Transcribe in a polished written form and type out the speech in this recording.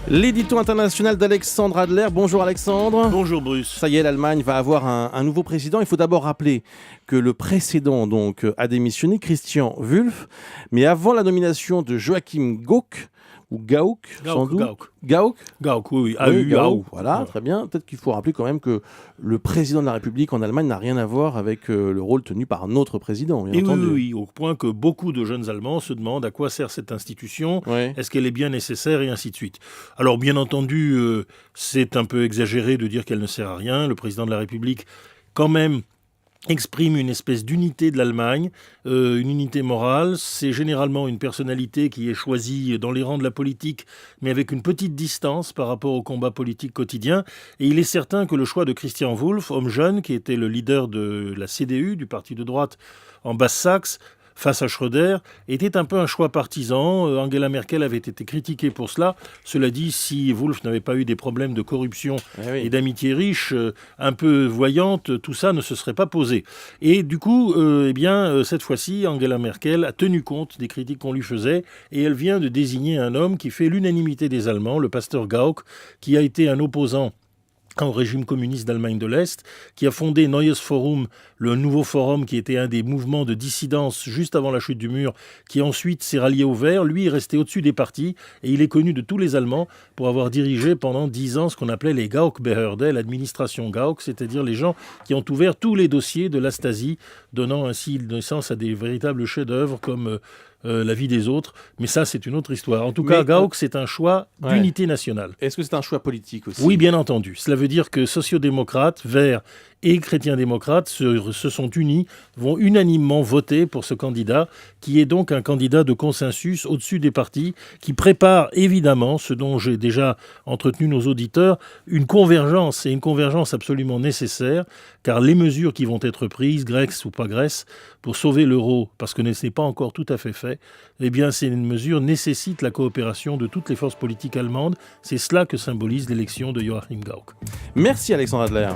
L'édito international d'Alexandre Adler. Bonjour Alexandre. Bonjour Bruce. Ça y est, l'Allemagne va avoir un nouveau président. Il faut d'abord rappeler que le précédent a démissionné, Christian Wulff. Mais avant la nomination de Joachim Gauck, ou Gauck, sans doute. Gauck, oui. Gauck, voilà, très bien. Peut-être qu'il faut rappeler quand même que le président de la République en Allemagne n'a rien à voir avec le rôle tenu par un autre président, bien entendu. Oui, au point que beaucoup de jeunes Allemands se demandent à quoi sert cette institution, est-ce qu'elle est bien nécessaire, et ainsi de suite. Alors, bien entendu, c'est un peu exagéré de dire qu'elle ne sert à rien. Le président de la République, quand même, exprime une espèce d'unité de l'Allemagne, une unité morale. C'est généralement une personnalité qui est choisie dans les rangs de la politique, mais avec une petite distance par rapport au combat politique quotidien. Et il est certain que le choix de Christian Wulff, homme jeune, qui était le leader de la CDU, du parti de droite en Basse-Saxe, face à Schröder, était un peu un choix partisan. Angela Merkel avait été critiquée pour cela. Cela dit, si Wulff n'avait pas eu des problèmes de corruption et d'amitié riche, un peu voyante, tout ça ne se serait pas posé. Et du coup, cette fois-ci, Angela Merkel a tenu compte des critiques qu'on lui faisait et elle vient de désigner un homme qui fait l'unanimité des Allemands, le pasteur Gauck, qui a été un opposant au régime communiste d'Allemagne de l'Est, qui a fondé Neues Forum, le nouveau forum qui était un des mouvements de dissidence juste avant la chute du mur, qui ensuite s'est rallié aux Verts. Lui est resté au-dessus des partis et il est connu de tous les Allemands pour avoir dirigé pendant 10 ans ce qu'on appelait les Gauck-Behörde, l'administration Gauck, c'est-à-dire les gens qui ont ouvert tous les dossiers de la Stasi, donnant ainsi naissance à des véritables chefs-d'œuvre comme la vie des autres. Mais ça, c'est une autre histoire. En tout cas, Gauck, c'est un choix d'unité nationale. Est-ce que c'est un choix politique aussi ? Oui, bien entendu. Cela veut dire que sociodémocrates, verts et chrétiens-démocrates se sont unis, vont unanimement voter pour ce candidat, qui est donc un candidat de consensus au-dessus des partis, qui prépare évidemment, ce dont j'ai déjà entretenu nos auditeurs, une convergence, et une convergence absolument nécessaire, car les mesures qui vont être prises, Grèce ou pas Grèce, pour sauver l'euro, parce que ce n'est pas encore tout à fait fait, eh bien, ces mesures nécessitent la coopération de toutes les forces politiques allemandes. C'est cela que symbolise l'élection de Joachim Gauck. Merci Alexandre Adler.